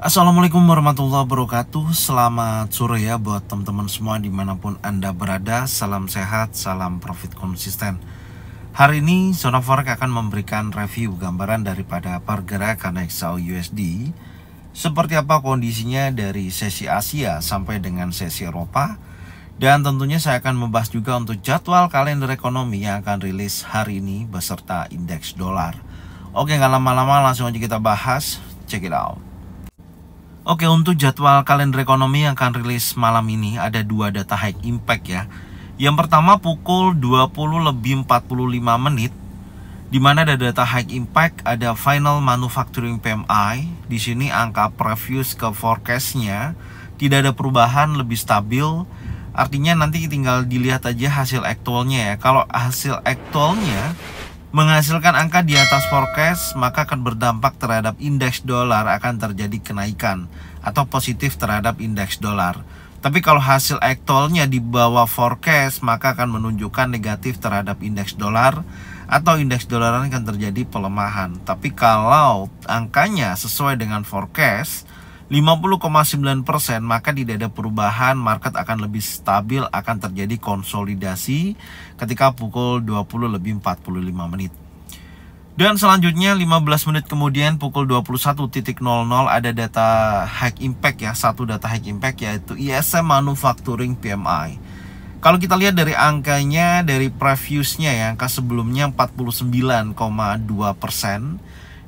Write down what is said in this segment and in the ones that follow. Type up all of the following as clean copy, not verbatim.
Assalamualaikum warahmatullahi wabarakatuh. Selamat sore ya buat teman-teman semua dimanapun Anda berada. Salam sehat, salam profit konsisten. Hari ini Zona Forex akan memberikan review gambaran daripada pergerakan XAU/USD, seperti apa kondisinya dari sesi Asia sampai dengan sesi Eropa. Dan tentunya saya akan membahas juga untuk jadwal kalender ekonomi yang akan rilis hari ini beserta indeks dolar. Oke, nggak lama-lama langsung aja kita bahas. Check it out. Oke, untuk jadwal kalender ekonomi yang akan rilis malam ini ada dua data high impact ya. Yang pertama pukul 20:45 di mana ada data high impact, ada final manufacturing PMI. Di sini angka previous ke forecastnya tidak ada perubahan, lebih stabil. Artinya nanti tinggal dilihat aja hasil aktualnya ya. Kalau hasil aktualnya menghasilkan angka di atas forecast, maka akan berdampak terhadap indeks dolar, akan terjadi kenaikan atau positif terhadap indeks dolar. Tapi kalau hasil aktualnya di bawah forecast, maka akan menunjukkan negatif terhadap indeks dolar atau indeks dolar akan terjadi pelemahan. Tapi kalau angkanya sesuai dengan forecast 50,9%, maka tidak ada perubahan, market akan lebih stabil, akan terjadi konsolidasi ketika pukul 20:45. Dan selanjutnya 15 menit kemudian pukul 21:00 ada data high impact ya, satu data high impact yaitu ISM Manufacturing PMI. Kalau kita lihat dari angkanya, dari previousnya ya, angka sebelumnya 49,2%.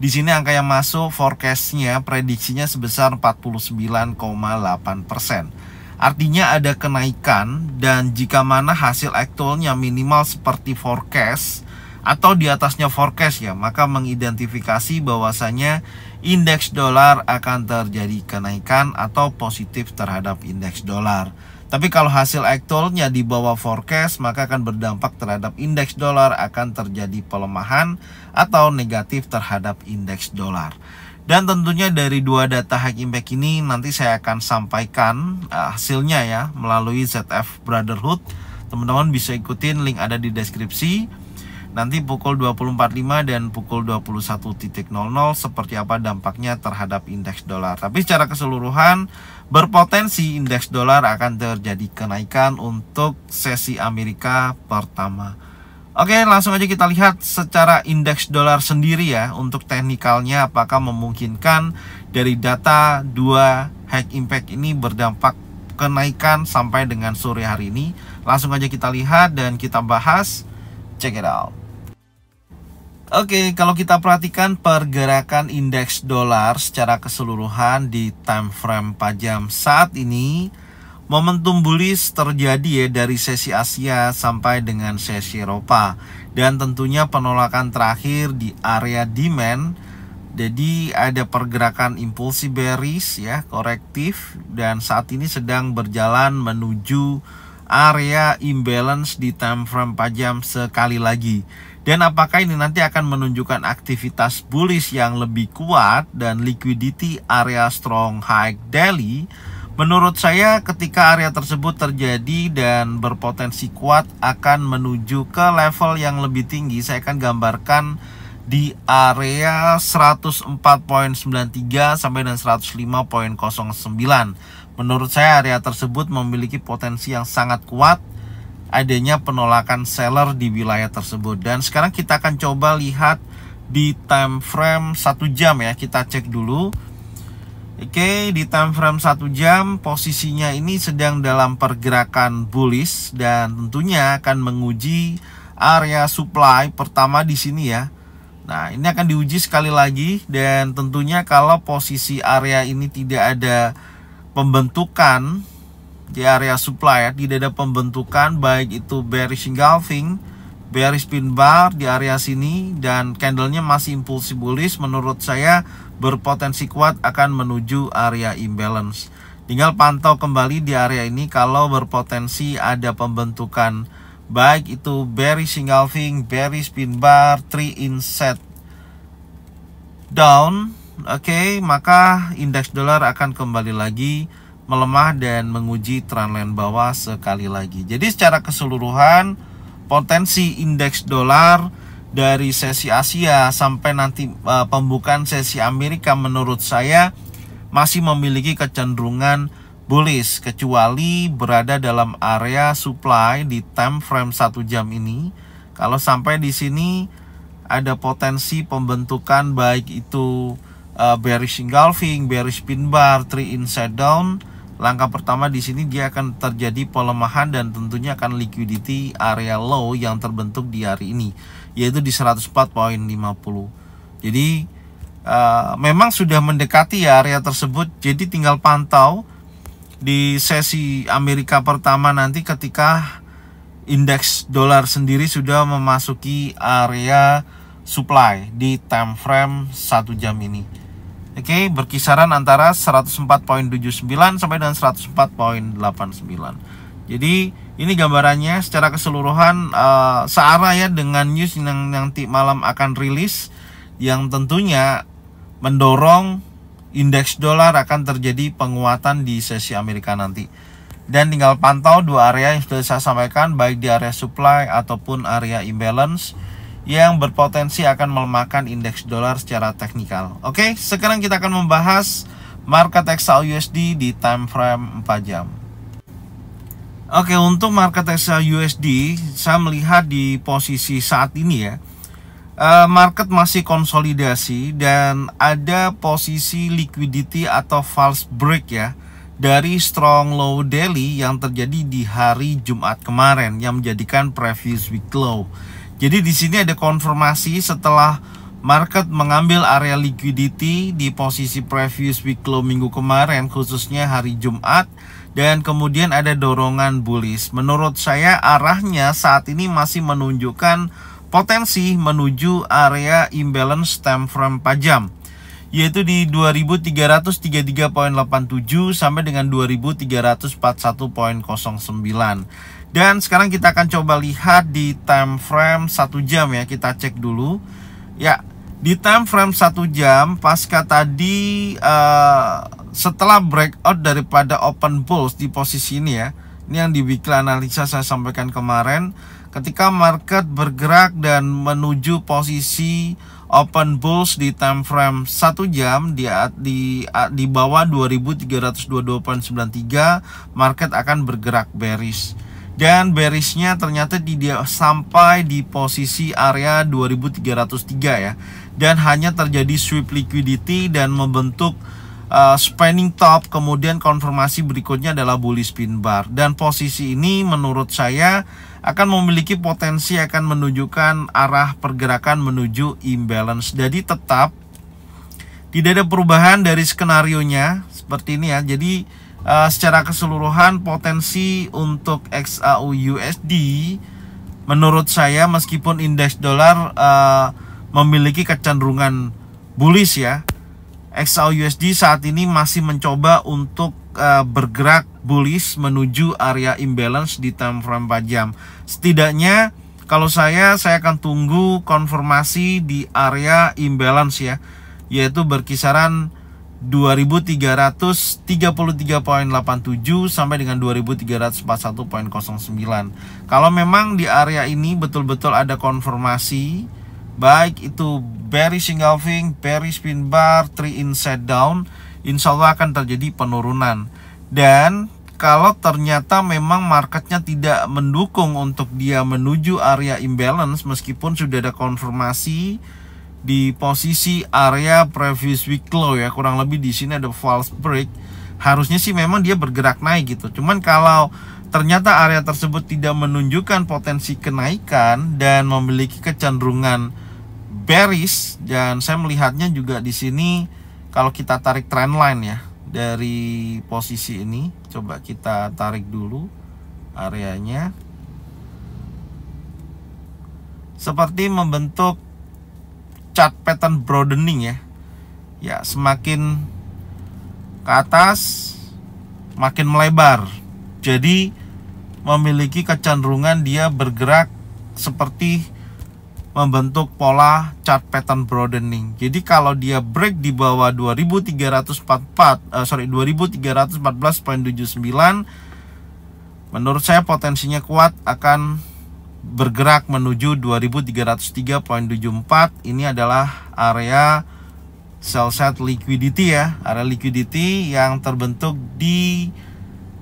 Di sini angka yang masuk forecastnya, prediksinya sebesar 49,8%. Artinya ada kenaikan, dan jika mana hasil aktualnya minimal seperti forecast atau di atasnya forecast ya, maka mengidentifikasi bahwasanya indeks dolar akan terjadi kenaikan atau positif terhadap indeks dolar. Tapi kalau hasil aktualnya di bawah forecast, maka akan berdampak terhadap indeks dolar, akan terjadi pelemahan atau negatif terhadap indeks dolar. Dan tentunya dari dua data high impact ini nanti saya akan sampaikan hasilnya ya melalui ZF Brotherhood. Teman-teman bisa ikutin, link ada di deskripsi. Nanti pukul 20.45 dan pukul 21.00 seperti apa dampaknya terhadap indeks dolar. Tapi secara keseluruhan berpotensi indeks dolar akan terjadi kenaikan untuk sesi Amerika pertama. Oke, langsung aja kita lihat secara indeks dolar sendiri ya. Untuk teknikalnya apakah memungkinkan dari data dua high impact ini berdampak kenaikan sampai dengan sore hari ini. Langsung aja kita lihat dan kita bahas. Check it out. Oke, kalau kita perhatikan pergerakan indeks dolar secara keseluruhan di time frame 4 jam saat ini, momentum bullish terjadi ya dari sesi Asia sampai dengan sesi Eropa, dan tentunya penolakan terakhir di area demand. Jadi ada pergerakan impulsi bearish ya, korektif, dan saat ini sedang berjalan menuju area imbalance di time frame 4 jam sekali lagi. Dan apakah ini nanti akan menunjukkan aktivitas bullish yang lebih kuat dan liquidity area strong high daily? Menurut saya ketika area tersebut terjadi dan berpotensi kuat akan menuju ke level yang lebih tinggi, saya akan gambarkan di area 104.93 sampai dengan 105.09. Menurut saya area tersebut memiliki potensi yang sangat kuat adanya penolakan seller di wilayah tersebut. Dan sekarang kita akan coba lihat di time frame 1 jam ya. Kita cek dulu. Oke, di time frame 1 jam posisinya ini sedang dalam pergerakan bullish dan tentunya akan menguji area supply pertama di sini ya. Nah, ini akan diuji sekali lagi, dan tentunya kalau posisi area ini tidak ada pembentukan di area supply ya, tidak ada pembentukan baik itu bearish engulfing, bearish pin bar di area sini, dan candlenya masih impulsi bullish, menurut saya berpotensi kuat akan menuju area imbalance. Tinggal pantau kembali di area ini kalau berpotensi ada pembentukan baik itu bearish engulfing, bearish pin bar, 3 inset down. Oke, maka indeks dolar akan kembali lagi melemah dan menguji trendline bawah sekali lagi. Jadi secara keseluruhan potensi indeks dolar dari sesi Asia sampai nanti pembukaan sesi Amerika menurut saya masih memiliki kecenderungan bullish kecuali berada dalam area supply di time frame 1 jam ini. Kalau sampai di sini ada potensi pembentukan baik itu bearish engulfing, bearish pin bar, 3 inside down. Langkah pertama di sini dia akan terjadi pelemahan dan tentunya akan liquidity area low yang terbentuk di hari ini, yaitu di 104.50. Jadi memang sudah mendekati ya area tersebut. Jadi tinggal pantau di sesi Amerika pertama nanti ketika indeks dolar sendiri sudah memasuki area supply di time frame 1 jam ini. Oke, berkisaran antara 104.79 sampai dengan 104.89. Jadi ini gambarannya secara keseluruhan searah ya dengan news yang nanti malam akan rilis, yang tentunya mendorong indeks dolar akan terjadi penguatan di sesi Amerika nanti. Dan tinggal pantau dua area yang sudah saya sampaikan, baik di area supply ataupun area imbalance yang berpotensi akan melemahkan indeks dolar secara teknikal. Oke, sekarang kita akan membahas market XAUUSD di time frame 4 jam. Oke, untuk market XAUUSD saya melihat di posisi saat ini ya, market masih konsolidasi dan ada posisi liquidity atau false break ya dari strong low daily yang terjadi di hari Jumat kemarin yang menjadikan previous week low. Jadi di sini ada konfirmasi setelah market mengambil area liquidity di posisi previous week low minggu kemarin, khususnya hari Jumat, dan kemudian ada dorongan bullish. Menurut saya arahnya saat ini masih menunjukkan potensi menuju area imbalance time frame 4 jam, yaitu di 2333.87 sampai dengan 2341.09. Dan sekarang kita akan coba lihat di time frame 1 jam ya, kita cek dulu. Ya, di time frame 1 jam pasca tadi setelah breakout daripada open bulls di posisi ini ya. Ini yang di weekly analisa saya sampaikan kemarin. Ketika market bergerak dan menuju posisi open bulls di time frame 1 jam di bawah 2322.93, market akan bergerak bearish. Dan bearishnya ternyata sampai di posisi area 2303 ya. Dan hanya terjadi sweep liquidity dan membentuk spanning top, kemudian konfirmasi berikutnya adalah bullish pin bar. Dan posisi ini menurut saya akan memiliki potensi akan menunjukkan arah pergerakan menuju imbalance. Jadi tetap tidak ada perubahan dari skenarionya seperti ini ya. Jadi secara keseluruhan potensi untuk XAUUSD menurut saya meskipun indeks dolar memiliki kecenderungan bullish ya, XAUUSD saat ini masih mencoba untuk bergerak bullish menuju area imbalance di time frame 4 jam. Setidaknya kalau saya akan tunggu konfirmasi di area imbalance ya, yaitu berkisaran 2333.87 sampai dengan 2341.09. Kalau memang di area ini betul-betul ada konfirmasi, baik itu bearish engulfing, bearish pin bar, 3 inside down, insya Allah akan terjadi penurunan. Dan kalau ternyata memang marketnya tidak mendukung untuk dia menuju area imbalance, meskipun sudah ada konfirmasi di posisi area previous week low ya, kurang lebih di sini ada false break, harusnya sih memang dia bergerak naik gitu. Cuman kalau ternyata area tersebut tidak menunjukkan potensi kenaikan dan memiliki kecenderungan bearish, dan saya melihatnya juga di sini kalau kita tarik trendline ya dari posisi ini, coba kita tarik dulu areanya, seperti membentuk chart pattern broadening ya. Ya, semakin ke atas makin melebar. Jadi memiliki kecenderungan dia bergerak seperti membentuk pola chart pattern broadening. Jadi kalau dia break di bawah 2314.79, menurut saya potensinya kuat akan bergerak menuju 2303.74. Ini adalah area sell set liquidity ya, area liquidity yang terbentuk di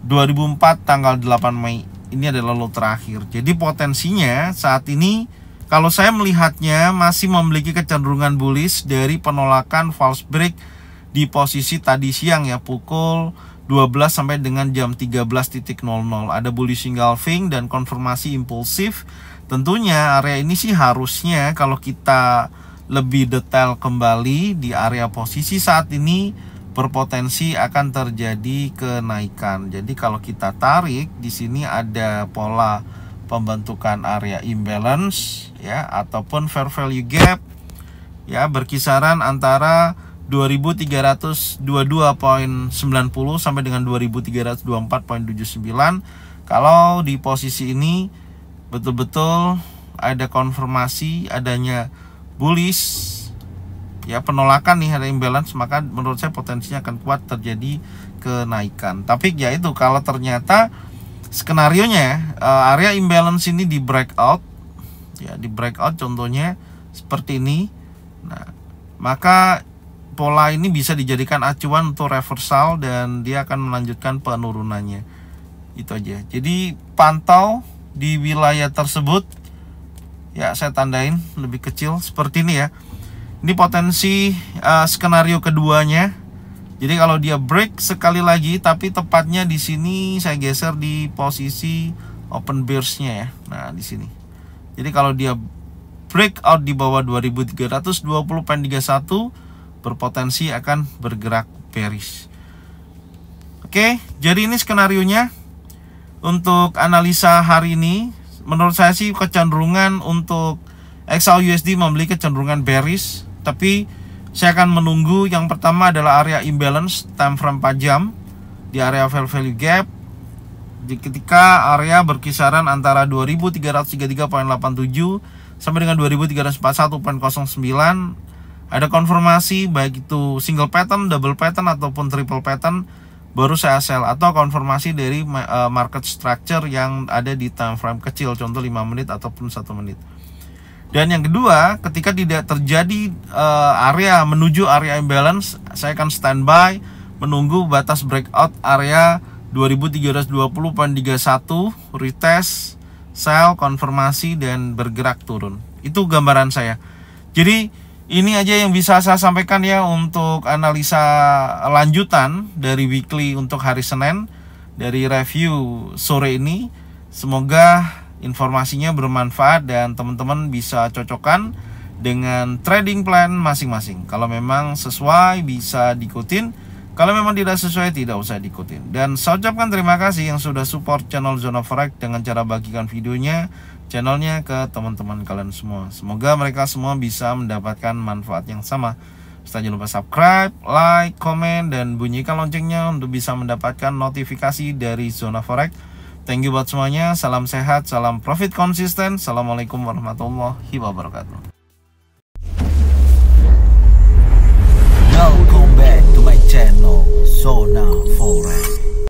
2004 tanggal 8 Mei. Ini adalah low terakhir. Jadi potensinya saat ini kalau saya melihatnya masih memiliki kecenderungan bullish dari penolakan false break di posisi tadi siang ya, pukul 12 sampai dengan jam 13.00. Ada bullish engulfing dan konfirmasi impulsif. Tentunya area ini sih harusnya kalau kita lebih detail kembali di area posisi saat ini berpotensi akan terjadi kenaikan. Jadi kalau kita tarik di sini ada pola pembentukan area imbalance ya, ataupun fair value gap ya, berkisaran antara 2322.90 sampai dengan 2324.79. Kalau di posisi ini betul-betul ada konfirmasi adanya bullish ya, penolakan nih, ada imbalance, maka menurut saya potensinya akan kuat terjadi kenaikan. Tapi ya itu kalau ternyata skenarionya area imbalance ini di breakout ya, di breakout contohnya seperti ini. Nah, maka pola ini bisa dijadikan acuan untuk reversal dan dia akan melanjutkan penurunannya. Itu aja. Jadi pantau di wilayah tersebut ya, saya tandain lebih kecil seperti ini ya. Ini potensi skenario keduanya. Jadi kalau dia break sekali lagi, tapi tepatnya di sini saya geser di posisi open bearish-nya ya. Nah, di sini. Jadi kalau dia breakout di bawah 2320.31 berpotensi akan bergerak bearish. Oke, jadi ini skenarionya. Untuk analisa hari ini, menurut saya sih kecenderungan untuk XAUUSD memiliki kecenderungan bearish, tapi saya akan menunggu. Yang pertama adalah area imbalance time frame 4 jam di area fair value gap. Ketika area berkisaran antara 2333.87 sampai dengan 2341.09, ada konfirmasi baik itu single pattern, double pattern ataupun triple pattern, baru saya sell, atau konfirmasi dari market structure yang ada di time frame kecil, contoh 5 menit ataupun 1 menit. Dan yang kedua, ketika tidak terjadi area menuju area imbalance, saya akan standby menunggu batas breakout area 2320.31, retest, sell, konfirmasi, dan bergerak turun. Itu gambaran saya. Jadi ini aja yang bisa saya sampaikan ya untuk analisa lanjutan dari weekly untuk hari Senin dari review sore ini. Semoga informasinya bermanfaat dan teman-teman bisa cocokkan dengan trading plan masing-masing. Kalau memang sesuai bisa diikutin, kalau memang tidak sesuai tidak usah diikutin. Dan saya ucapkan terima kasih yang sudah support channel Zona Forex dengan cara bagikan channelnya ke teman-teman kalian semua. Semoga mereka semua bisa mendapatkan manfaat yang sama. Jangan lupa subscribe, like, komen, dan bunyikan loncengnya untuk bisa mendapatkan notifikasi dari Zona Forex. Thank you buat semuanya. Salam sehat, salam profit konsisten. Assalamualaikum warahmatullahi wabarakatuh. Welcome back to my channel Zona Forex.